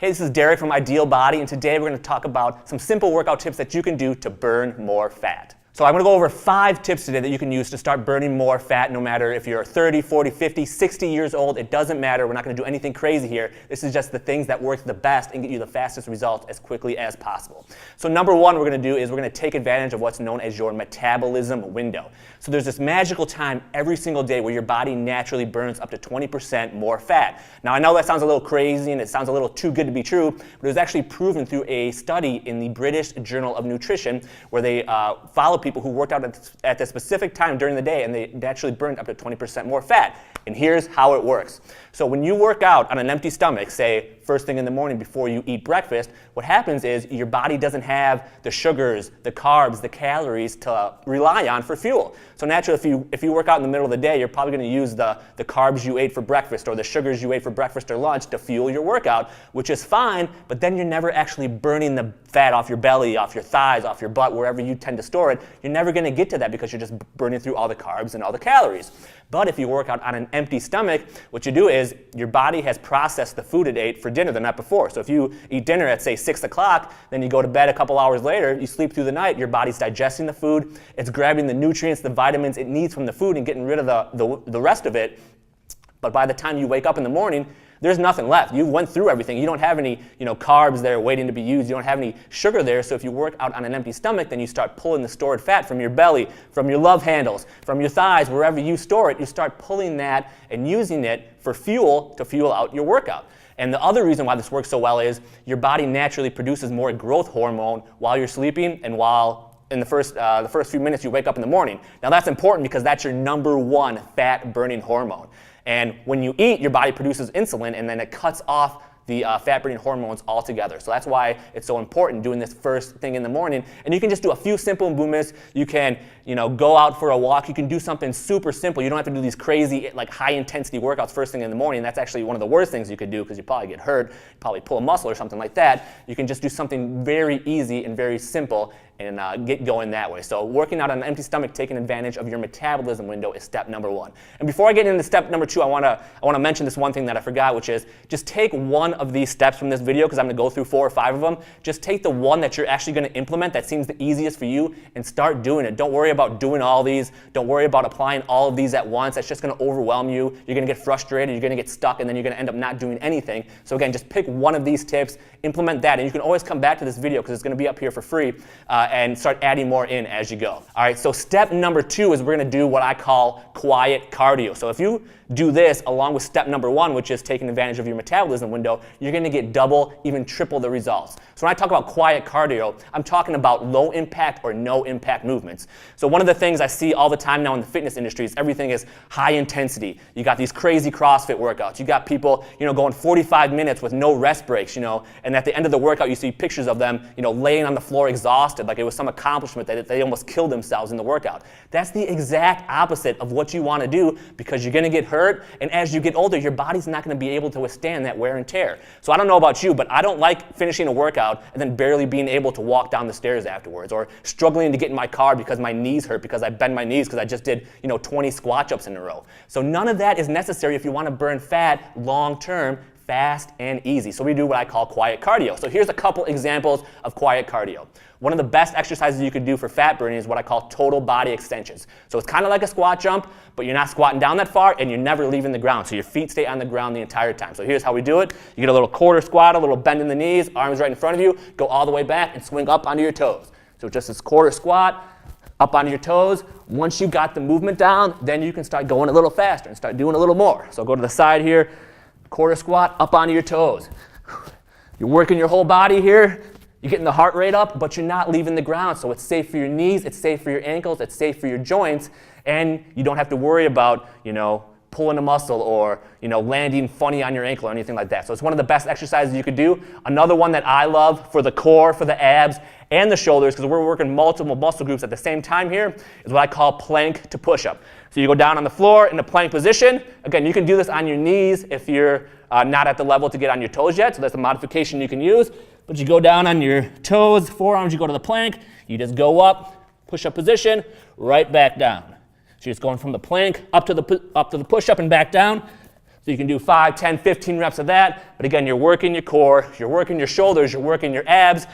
Hey, this is Derek from Ideal Body, and today we're going to talk about some simple workout tips that you can do to burn more fat. So I'm going to go over 5 tips today that you can use to start burning more fat, no matter if you're 30, 40, 50, 60 years old. It doesn't matter. We're not going to do anything crazy here. This is just the things that work the best and get you the fastest results as quickly as possible. So number one we're going to do is we're going to take advantage of what's known as your metabolism window. So there's this magical time every single day where your body naturally burns up to 20% more fat. Now I know that sounds a little crazy and it sounds a little too good to be true, but it was actually proven through a study in the British Journal of Nutrition where they followed people who worked out at the specific time during the day, and they actually burned up to 20% more fat. And here's how it works. So when you work out on an empty stomach, say first thing in the morning before you eat breakfast, what happens is your body doesn't have the sugars, the carbs, the calories to rely on for fuel. So naturally, if you work out in the middle of the day, you're probably going to use the carbs you ate for breakfast or the sugars you ate for breakfast or lunch to fuel your workout, which is fine, but then you're never actually burning the fat off your belly, off your thighs, off your butt, wherever you tend to store it. You're never going to get to that because you're just burning through all the carbs and all the calories. But if you work out on an empty stomach, what you do is your body has processed the food it ate for dinner the night before. So if you eat dinner at, say, 6 o'clock, then you go to bed a couple hours later, you sleep through the night, your body's digesting the food, it's grabbing the nutrients, the vitamins it needs from the food and getting rid of the rest of it. But by the time you wake up in the morning, there's nothing left. You went through everything. You don't have any carbs there waiting to be used. You don't have any sugar there. So if you work out on an empty stomach, then you start pulling the stored fat from your belly, from your love handles, from your thighs, wherever you store it. You start pulling that and using it for fuel to fuel out your workout. And the other reason why this works so well is your body naturally produces more growth hormone while you're sleeping and while in the first few minutes you wake up in the morning. Now that's important because that's your number one fat burning hormone. And when you eat, your body produces insulin, and then it cuts off the fat-burning hormones altogether. So that's why it's so important doing this first thing in the morning. And you can just do a few simple movements. You can, go out for a walk. You can do something super simple. You don't have to do these crazy, high-intensity workouts first thing in the morning. That's actually one of the worst things you could do because you probably get hurt, probably pull a muscle or something like that. You can just do something very easy and very simple and get going that way. So working out on an empty stomach, taking advantage of your metabolism window is step number one. And before I get into step number two, I want to mention this one thing that I forgot, which is just take one of these steps from this video because I'm going to go through 4 or 5 of them. Just take the one that you're actually going to implement that seems the easiest for you and start doing it. Don't worry about doing all these. Don't worry about applying all of these at once. That's just going to overwhelm you. You're going to get frustrated. You're going to get stuck, and then you're going to end up not doing anything. So again, just pick one of these tips, implement that, and you can always come back to this video because it's going to be up here for free and start adding more in as you go. All right, so step number 2 is we're going to do what I call quiet cardio. So if you do this along with step number 1, which is taking advantage of your metabolism window, you're going to get double, even triple the results. So when I talk about quiet cardio, I'm talking about low impact or no impact movements. So one of the things I see all the time now in the fitness industry is everything is high intensity. You got these crazy CrossFit workouts. You got people, going 45 minutes with no rest breaks, and at the end of the workout you see pictures of them, laying on the floor exhausted like it was some accomplishment that they almost killed themselves in the workout. That's the exact opposite of what you want to do because you're going to get hurt, and as you get older, your body's not going to be able to withstand that wear and tear. So I don't know about you, but I don't like finishing a workout and then barely being able to walk down the stairs afterwards, or struggling to get in my car because my knees hurt because I bent my knees because I just did 20 squat jumps in a row. So none of that is necessary if you want to burn fat long term, fast and easy. So we do what I call quiet cardio. So here's a couple examples of quiet cardio. One of the best exercises you could do for fat burning is what I call total body extensions. So it's kind of like a squat jump, but you're not squatting down that far and you're never leaving the ground. So your feet stay on the ground the entire time. So here's how we do it. You get a little quarter squat, a little bend in the knees, arms right in front of you, go all the way back and swing up onto your toes. So just this quarter squat, up onto your toes. Once you got the movement down, then you can start going a little faster and start doing a little more. So go to the side here, quarter squat, up onto your toes. You're working your whole body here. You're getting the heart rate up, but you're not leaving the ground. So it's safe for your knees, it's safe for your ankles, it's safe for your joints, and you don't have to worry about, pulling a muscle or, landing funny on your ankle or anything like that. So it's one of the best exercises you could do. Another one that I love for the core, for the abs, and the shoulders, because we're working multiple muscle groups at the same time here, is what I call plank to push-up. So you go down on the floor in the plank position. Again, you can do this on your knees if you're not at the level to get on your toes yet, so that's a modification you can use. But you go down on your toes, forearms, you go to the plank, you just go up, push-up position, right back down. So you're just going from the plank up to the push-up and back down. So you can do 5, 10, 15 reps of that, but again, you're working your core, you're working your shoulders, you're working your abs,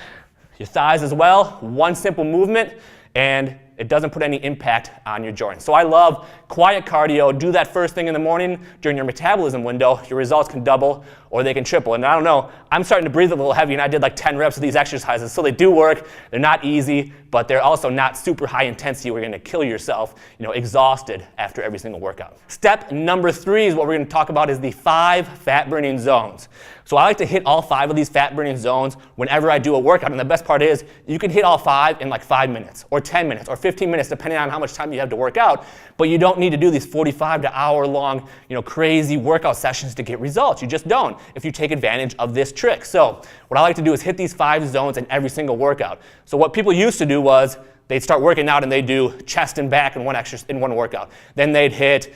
your thighs as well. One simple movement, and it doesn't put any impact on your joints. So I love quiet cardio. Do that first thing in the morning during your metabolism window. Your results can double or they can triple. And I don't know, I'm starting to breathe a little heavy, and I did like 10 reps of these exercises. So they do work. They're not easy, but they're also not super high intensity where you're going to kill yourself, exhausted after every single workout. Step number 3 is what we're going to talk about is the 5 fat burning zones. So I like to hit all 5 of these fat burning zones whenever I do a workout. And the best part is you can hit all 5 in like 5 minutes or 10 minutes or 15 minutes, depending on how much time you have to work out. But you don't need to do these 45 to hour long, crazy workout sessions to get results. You just don't if you take advantage of this trick. So what I like to do is hit these 5 zones in every single workout. So what people used to do was they'd start working out and they'd do chest and back in one workout. Then they'd hit,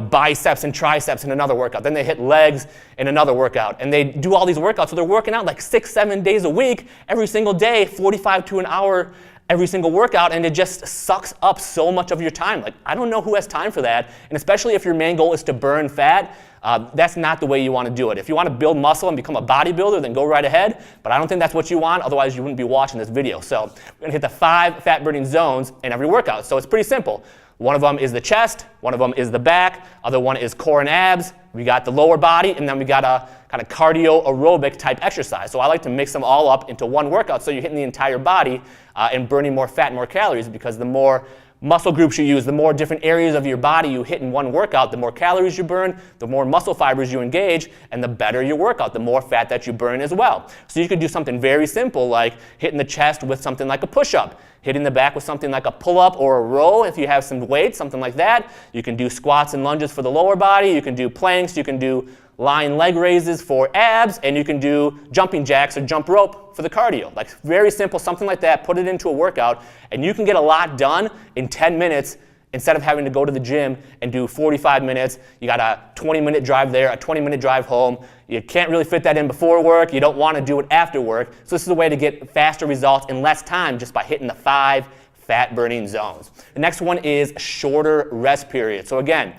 biceps and triceps in another workout. Then they hit legs in another workout. And they do all these workouts. So they're working out like 6-7 days a week, every single day, 45 to an hour every single workout, and it just sucks up so much of your time. Like, I don't know who has time for that. And especially if your main goal is to burn fat, that's not the way you want to do it. If you want to build muscle and become a bodybuilder, then go right ahead. But I don't think that's what you want. Otherwise, you wouldn't be watching this video. So we're going to hit the 5 fat burning zones in every workout. So it's pretty simple. One of them is the chest. One of them is the back. Other one is core and abs. We got the lower body. And then we got a kind of cardio aerobic type exercise. So I like to mix them all up into one workout so you're hitting the entire body and burning more fat and more calories, because the more muscle groups you use, the more different areas of your body you hit in one workout, the more calories you burn, the more muscle fibers you engage, and the better your workout, the more fat that you burn as well. So you could do something very simple like hitting the chest with something like a push-up, hitting the back with something like a pull-up or a row if you have some weight, something like that. You can do squats and lunges for the lower body. You can do planks. You can do lying leg raises for abs, and you can do jumping jacks or jump rope for the cardio. Like, very simple, something like that. Put it into a workout, and you can get a lot done in 10 minutes instead of having to go to the gym and do 45 minutes. You got a 20-minute drive there, a 20-minute drive home. You can't really fit that in before work. You don't want to do it after work. So this is a way to get faster results in less time just by hitting the 5 fat burning zones. The next one is shorter rest periods. So again,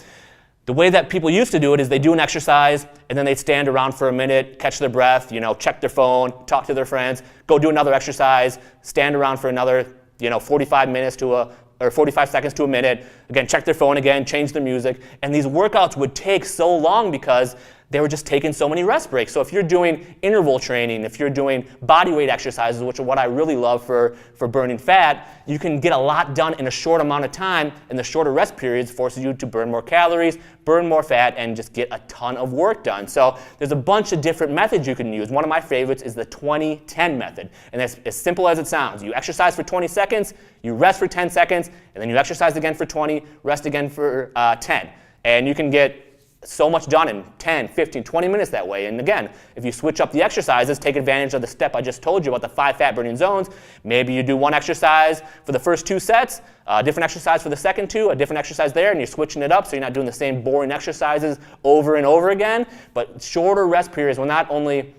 the way that people used to do it is they do an exercise and then they'd stand around for a minute, catch their breath, check their phone, talk to their friends, go do another exercise, stand around for another, 45 minutes or 45 seconds to a minute, again, check their phone again, change their music. And these workouts would take so long because they were just taking so many rest breaks. So if you're doing interval training, if you're doing body weight exercises, which are what I really love for burning fat, you can get a lot done in a short amount of time, and the shorter rest periods forces you to burn more calories, burn more fat, and just get a ton of work done. So there's a bunch of different methods you can use. One of my favorites is the 20-10 method, and it's as simple as it sounds. You exercise for 20 seconds, you rest for 10 seconds, and then you exercise again for 20, rest again for 10. And you can get so much done in 10, 15, 20 minutes that way. And again, if you switch up the exercises, take advantage of the step I just told you about the 5 fat burning zones. Maybe you do one exercise for the first 2 sets, a different exercise for the second 2, a different exercise there, and you're switching it up so you're not doing the same boring exercises over and over again. But shorter rest periods will not only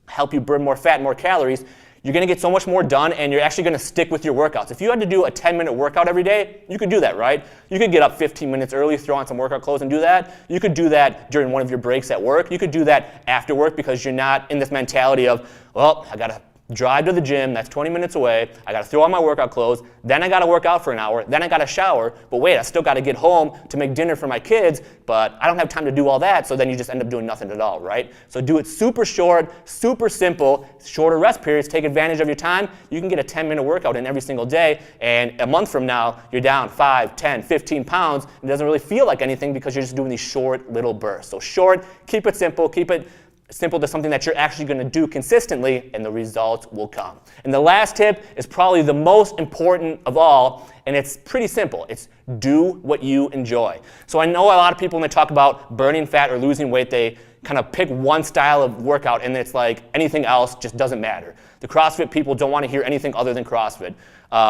help you burn more fat and more calories, you're going to get so much more done, and you're actually going to stick with your workouts. If you had to do a 10-minute workout every day, you could do that, right? You could get up 15 minutes early, throw on some workout clothes, and do that. You could do that during one of your breaks at work. You could do that after work because you're not in this mentality of, well, I got to drive to the gym, that's 20 minutes away, I got to throw on my workout clothes, then I got to work out for an hour, then I got to shower, but wait, I still got to get home to make dinner for my kids, but I don't have time to do all that, so then you just end up doing nothing at all, right? So do it super short, super simple, shorter rest periods, take advantage of your time. You can get a 10-minute workout in every single day, and a month from now, you're down 5, 10, 15 pounds, and it doesn't really feel like anything because you're just doing these short little bursts. So short, keep it simple, keep it simple to something that you're actually going to do consistently, and the results will come. And the last tip is probably the most important of all, and it's pretty simple. It's do what you enjoy. So I know a lot of people, when they talk about burning fat or losing weight, they kind of pick one style of workout, and it's like anything else just doesn't matter. The CrossFit people don't want to hear anything other than CrossFit.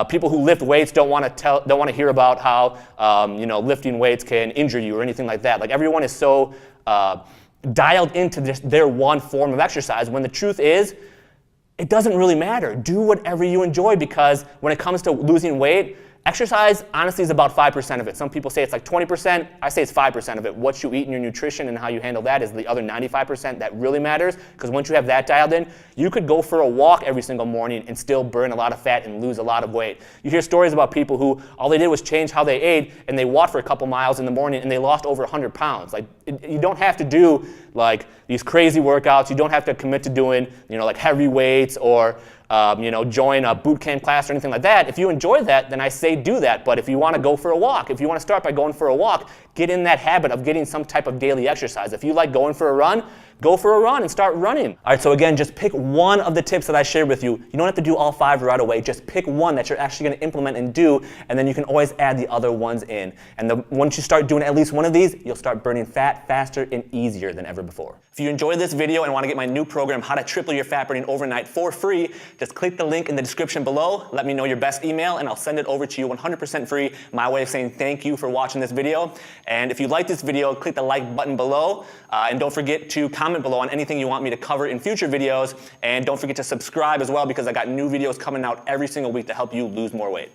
People who lift weights don't want to hear about how lifting weights can injure you or anything like that. Like, everyone is so dialed into their one form of exercise, when the truth is, it doesn't really matter. Do whatever you enjoy, because when it comes to losing weight, Exercise, honestly, is about 5% of it. Some people say it's like 20%. I say it's 5% of it. What you eat in your nutrition and how you handle that is the other 95% that really matters, because once you have that dialed in, you could go for a walk every single morning and still burn a lot of fat and lose a lot of weight. You hear stories about people who all they did was change how they ate, and they walked for a couple miles in the morning and they lost over 100 pounds. Like, you don't have to do like these crazy workouts. You don't have to commit to doing, like heavy weights or join a boot camp class or anything like that. If you enjoy that, then I say do that. But if you want to go for a walk, if you want to start by going for a walk, get in that habit of getting some type of daily exercise. If you like going for a run, go for a run and start running. All right, so again, just pick one of the tips that I shared with you. You don't have to do all 5 right away. Just pick one that you're actually going to implement and do, and then you can always add the other ones in. And once you start doing at least one of these, you'll start burning fat faster and easier than ever before. If you enjoyed this video and want to get my new program, How to Triple Your Fat Burning Overnight, for free, just click the link in the description below. Let me know your best email, and I'll send it over to you 100% free. My way of saying thank you for watching this video. And if you like this video, click the like button below, and don't forget to comment below on anything you want me to cover in future videos. And don't forget to subscribe as well, because I got new videos coming out every single week to help you lose more weight.